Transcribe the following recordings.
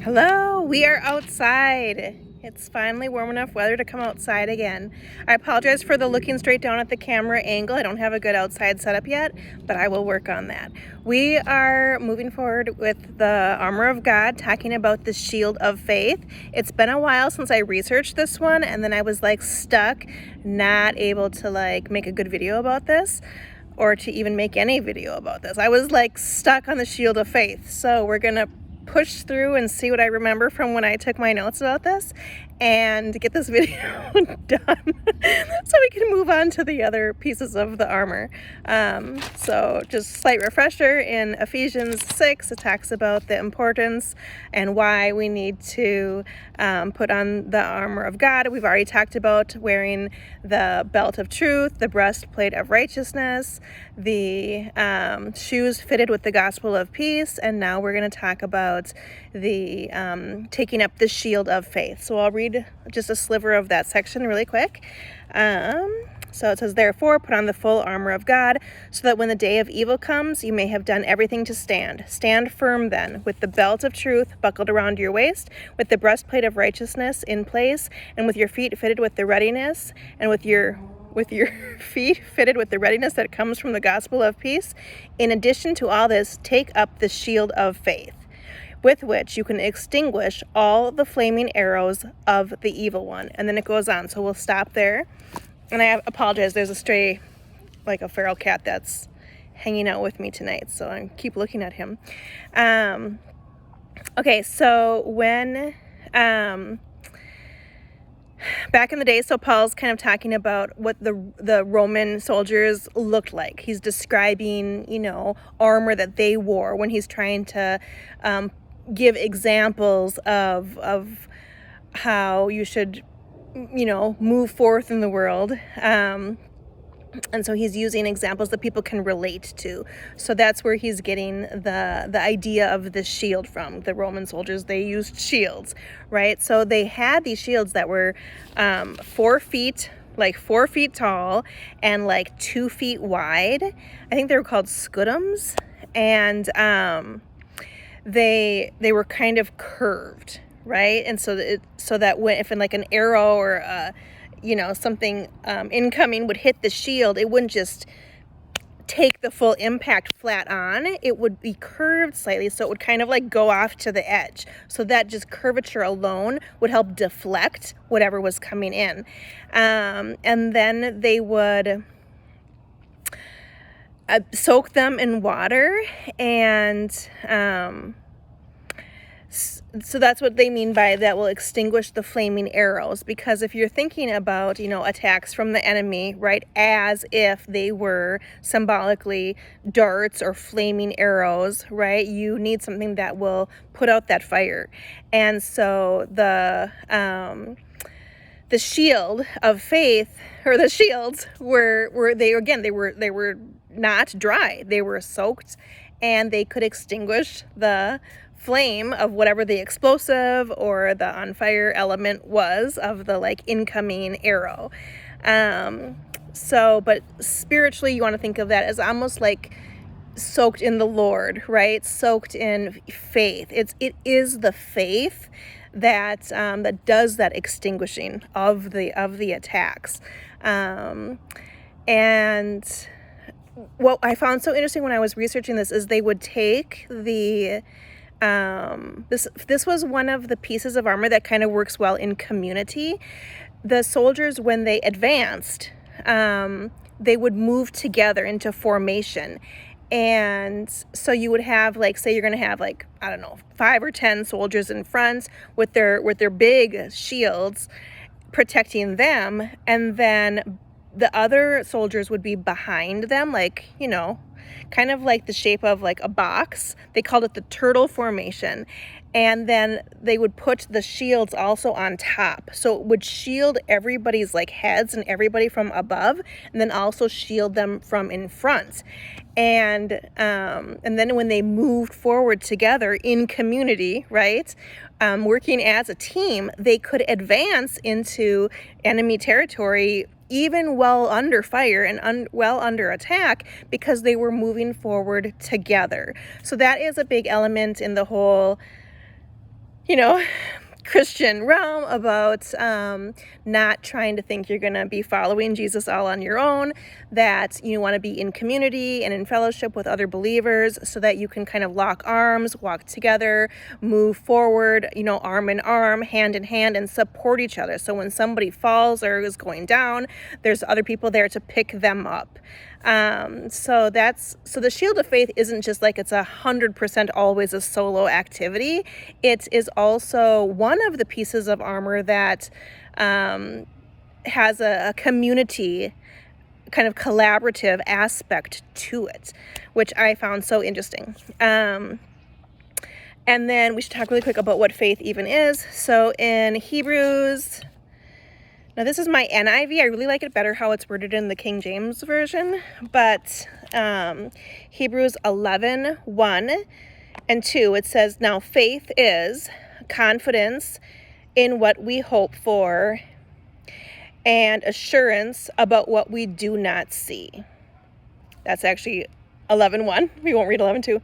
Hello, we are outside. It's finally warm enough weather to come outside again. I apologize for the looking straight down at the camera angle. I don't have a good outside setup yet, but I will work on that. We are moving forward with the armor of God, talking about the shield of faith. It's been a while since I researched this one, and then I was stuck, not able to make a good video about this or to even make any video about this. I was stuck on the shield of faith. So we're gonna push through and see what I remember from when I took my notes about this and get this video done so we can move on to the other pieces of the armor. So just slight refresher, in Ephesians 6 it talks about the importance and why we need to put on the armor of God. We've already talked about wearing the belt of truth, the breastplate of righteousness, the shoes fitted with the gospel of peace, and now we're going to talk about the taking up the shield of faith. So I'll read just a sliver of that section really quick. So it says, "Therefore, put on the full armor of God, so that when the day of evil comes, you may have done everything to stand. Stand firm then, with the belt of truth buckled around your waist, with the breastplate of righteousness in place, and with your feet fitted with the readiness, and with your feet fitted with the readiness that comes from the gospel of peace. In addition to all this, take up the shield of faith, with which you can extinguish all the flaming arrows of the evil one." And then it goes on, so we'll stop there. And I apologize, there's a stray, a feral cat that's hanging out with me tonight, so I keep looking at him. Okay, so when back in the day, so Paul's kind of talking about what the Roman soldiers looked like. He's describing, armor that they wore when he's trying to give examples of how you should, move forth in the world. And so he's using examples that people can relate to. So that's where he's getting the idea of the shield from. The Roman soldiers, they used shields, right? So they had these shields that were 4 feet, 4 feet tall and 2 feet wide. I think they were called scutums. And they were kind of curved, right? And so that when if an arrow or something incoming would hit the shield, it wouldn't just take the full impact flat on. It would be curved slightly, so it would kind of go off to the edge. So that just curvature alone would help deflect whatever was coming in. And then they would soak them in water, and so that's what they mean by that will extinguish the flaming arrows. Because if you're thinking about, attacks from the enemy, right, as if they were symbolically darts or flaming arrows, right, you need something that will put out that fire. And so the shield of faith, or the shields, were not dry. They were soaked, and they could extinguish the flame of whatever the explosive or the on fire element was of the incoming arrow. But spiritually, you want to think of that as almost soaked in the Lord, right? Soaked in faith. It is the faith that that does that extinguishing of the attacks. And what I found so interesting when I was researching this is they would take the this was one of the pieces of armor that kind of works well in community. The soldiers, when they advanced, they would move together into formation. And so you would have say you're going to have 5 or 10 soldiers in front with their big shields protecting them, and then the other soldiers would be behind them, kind of the shape of a box. They called it the turtle formation. And then they would put the shields also on top. So it would shield everybody's heads and everybody from above, and then also shield them from in front. And then when they moved forward together in community, right, working as a team, they could advance into enemy territory even well under fire and well under attack, because they were moving forward together. So that is a big element in the whole Christian realm about not trying to think you're going to be following Jesus all on your own, that you want to be in community and in fellowship with other believers so that you can kind of lock arms, walk together, move forward, arm in arm, hand in hand, and support each other. So when somebody falls or is going down, there's other people there to pick them up. So the shield of faith isn't just like it's 100% always a solo activity. It is also one of the pieces of armor that has a community kind of collaborative aspect to it, which I found so interesting. And then we should talk really quick about what faith even is. So in Hebrews, now this is my NIV. I really like it better how it's worded in the King James Version. But Hebrews 11:1 and 2, it says, "Now faith is confidence in what we hope for and assurance about what we do not see." That's actually 11:1. We won't read 11:2.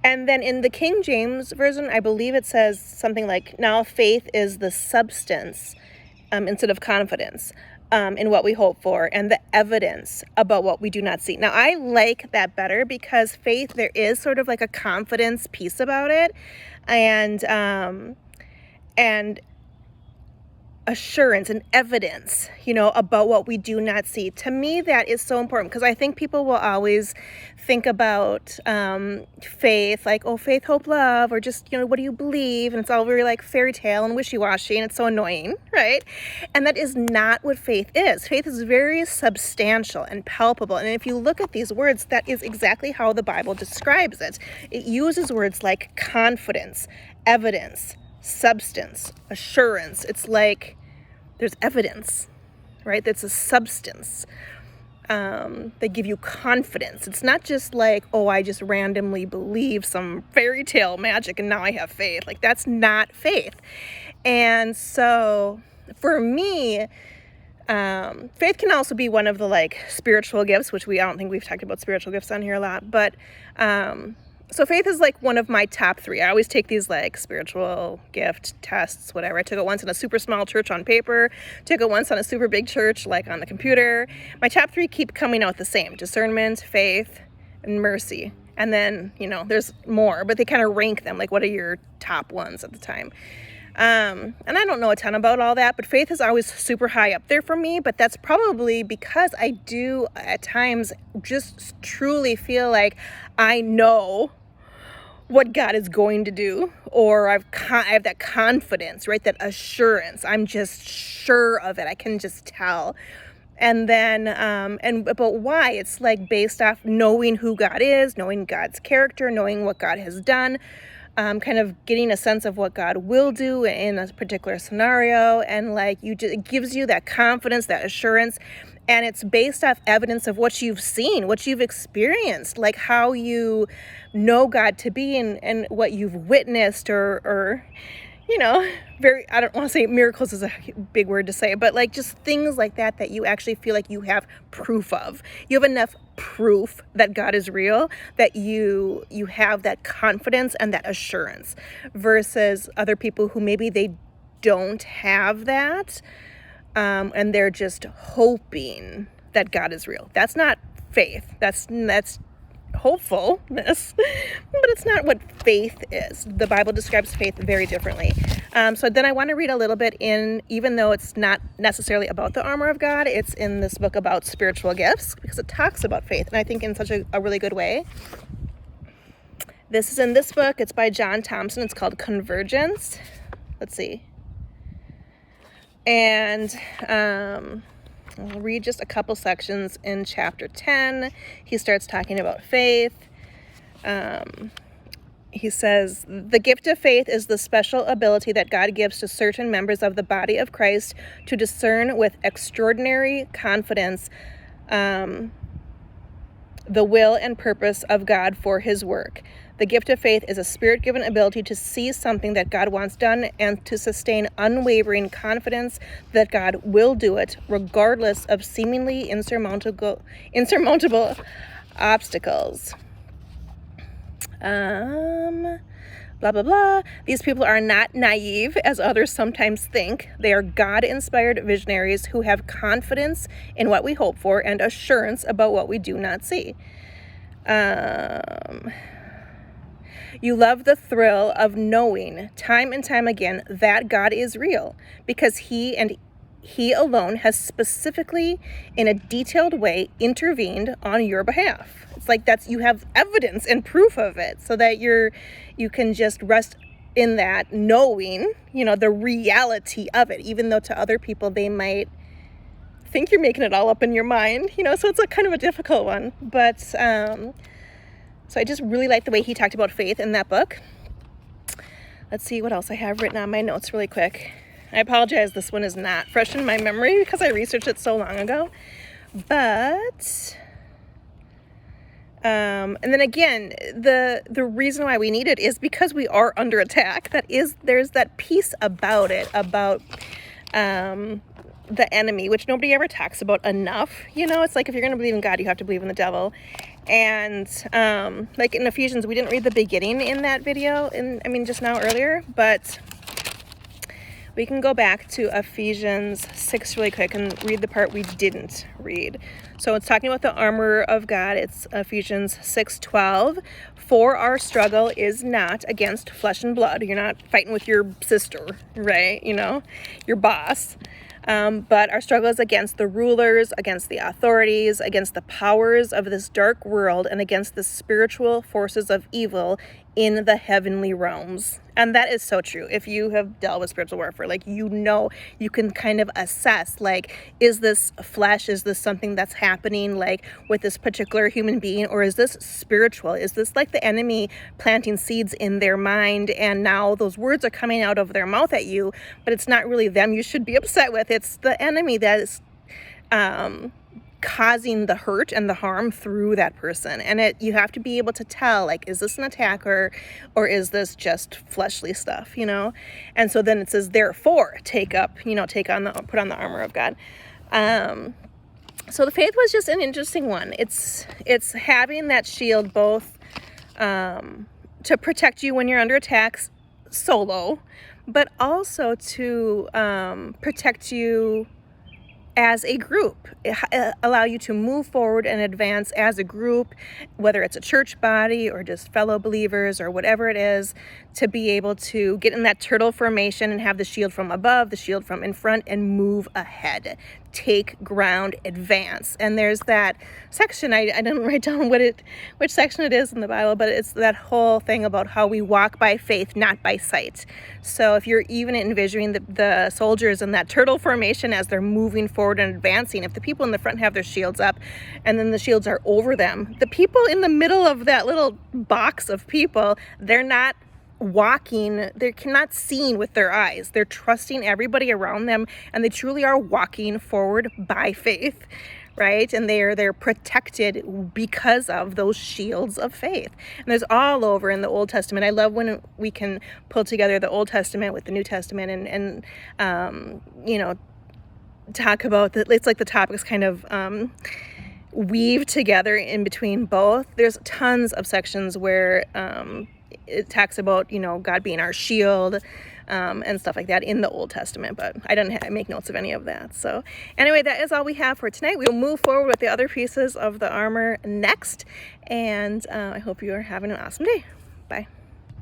And then in the King James Version, I believe it says something like, "Now faith is the substance," instead of confidence, in what we hope for, and the evidence about what we do not see. Now, I like that better because faith, there is sort of like a confidence piece about it, and assurance and evidence, about what we do not see. To me, that is so important because I think people will always think about faith, like, oh, faith, hope, love, or just, what do you believe? And it's all very like fairy tale and wishy-washy, and it's so annoying, right? And that is not what faith is. Faith is very substantial and palpable. And if you look at these words, that is exactly how the Bible describes it. It uses words like confidence, evidence, substance, assurance. It's like there's evidence, right? That's a substance. They give you confidence. It's not just like, oh, I just randomly believe some fairy tale magic and now I have faith. Like, that's not faith. And so for me, faith can also be one of the spiritual gifts, which I don't think we've talked about spiritual gifts on here a lot, but so faith is one of my top 3. I always take these spiritual gift tests, whatever. I took it once in a super small church on paper, took it once on a super big church, on the computer. My top 3 keep coming out the same: discernment, faith, and mercy. And then, there's more, but they kind of rank them, what are your top ones at the time? And I don't know a ton about all that, but faith is always super high up there for me, but that's probably because I do at times just truly feel like I know what God is going to do, or I have that confidence, right? That assurance. I'm just sure of it. I can just tell. And then, but why? It's based off knowing who God is, knowing God's character, knowing what God has done, kind of getting a sense of what God will do in a particular scenario. And it gives you that confidence, that assurance. And it's based off evidence of what you've seen, what you've experienced, how you know God to be and what you've witnessed or I don't want to say miracles is a big word to say, but just things like that you actually feel like you have proof of. You have enough proof that God is real, that you have that confidence and that assurance, versus other people who maybe they don't have that, and they're just hoping that God is real. That's not faith. That's hopefulness, but it's not what faith is. The Bible describes faith very differently. So then I want to read a little bit even though it's not necessarily about the armor of God, it's in this book about spiritual gifts, because it talks about faith, and I think in such a really good way. This is in this book. It's by John Thompson. It's called Convergence. Let's see. And I'll read just a couple sections in chapter 10. He starts talking about faith. He says, the gift of faith is the special ability that God gives to certain members of the body of Christ to discern with extraordinary confidence the will and purpose of God for his work. The gift of faith is a spirit-given ability to see something that God wants done and to sustain unwavering confidence that God will do it, regardless of seemingly insurmountable obstacles. blah, blah, blah. These people are not naive, as others sometimes think. They are God-inspired visionaries who have confidence in what we hope for and assurance about what we do not see. You love the thrill of knowing time and time again that God is real, because He and He alone has specifically, in a detailed way, intervened on your behalf. It's like you have evidence and proof of it, so that you can just rest in that, knowing, the reality of it, even though to other people they might think you're making it all up in your mind, so it's a kind of a difficult one. But so I just really like the way he talked about faith in that book. Let's see what else I have written on my notes really quick. I apologize, this one is not fresh in my memory because I researched it so long ago. But and then again, the reason why we need it is because we are under attack. There's that piece about it, about the enemy, which nobody ever talks about enough. It's like, if you're going to believe in God, you have to believe in the devil. And like in Ephesians, we didn't read the beginning in that video, just now earlier, but we can go back to Ephesians 6 really quick and read the part we didn't read. So it's talking about the armor of God. It's Ephesians 6:12. For our struggle is not against flesh and blood. You're not fighting with your sister, right? Your boss. But our struggle is against the rulers, against the authorities, against the powers of this dark world, and against the spiritual forces of evil in the heavenly realms. And that is so true. If you have dealt with spiritual warfare, you can kind of assess, is this flesh? Is this something that's happening, with this particular human being? Or is this spiritual? Is this like the enemy planting seeds in their mind, and now those words are coming out of their mouth at you, but it's not really them you should be upset with. It's the enemy that is causing the hurt and the harm through that person. And you have to be able to tell, is this an attacker, or is this just fleshly stuff, And so then it says, therefore, put on the armor of God. So the faith was just an interesting one. It's having that shield both to protect you when you're under attacks solo, but also to protect you as a group, allow you to move forward and advance as a group, whether it's a church body or just fellow believers or whatever it is, to be able to get in that turtle formation and have the shield from above, the shield from in front, and move ahead, take ground, advance. And there's that section, I didn't write down which section it is in the Bible, but it's that whole thing about how we walk by faith, not by sight. So if you're even envisioning the soldiers in that turtle formation as they're moving forward and advancing, if the people in the front have their shields up and then the shields are over them, the people in the middle of that little box of people, they're not walking, they're not seeing with their eyes. They're trusting everybody around them, and they truly are walking forward by faith, right? And they're protected because of those shields of faith. And there's all over in the Old Testament. I love when we can pull together the Old Testament with the New Testament and talk about that. It's like the topics kind of weave together in between both. There's tons of sections where it talks about, God being our shield, and stuff like that in the Old Testament, but I didn't make notes of any of that. So anyway, that is all we have for tonight. We'll move forward with the other pieces of the armor next, and I hope you are having an awesome day.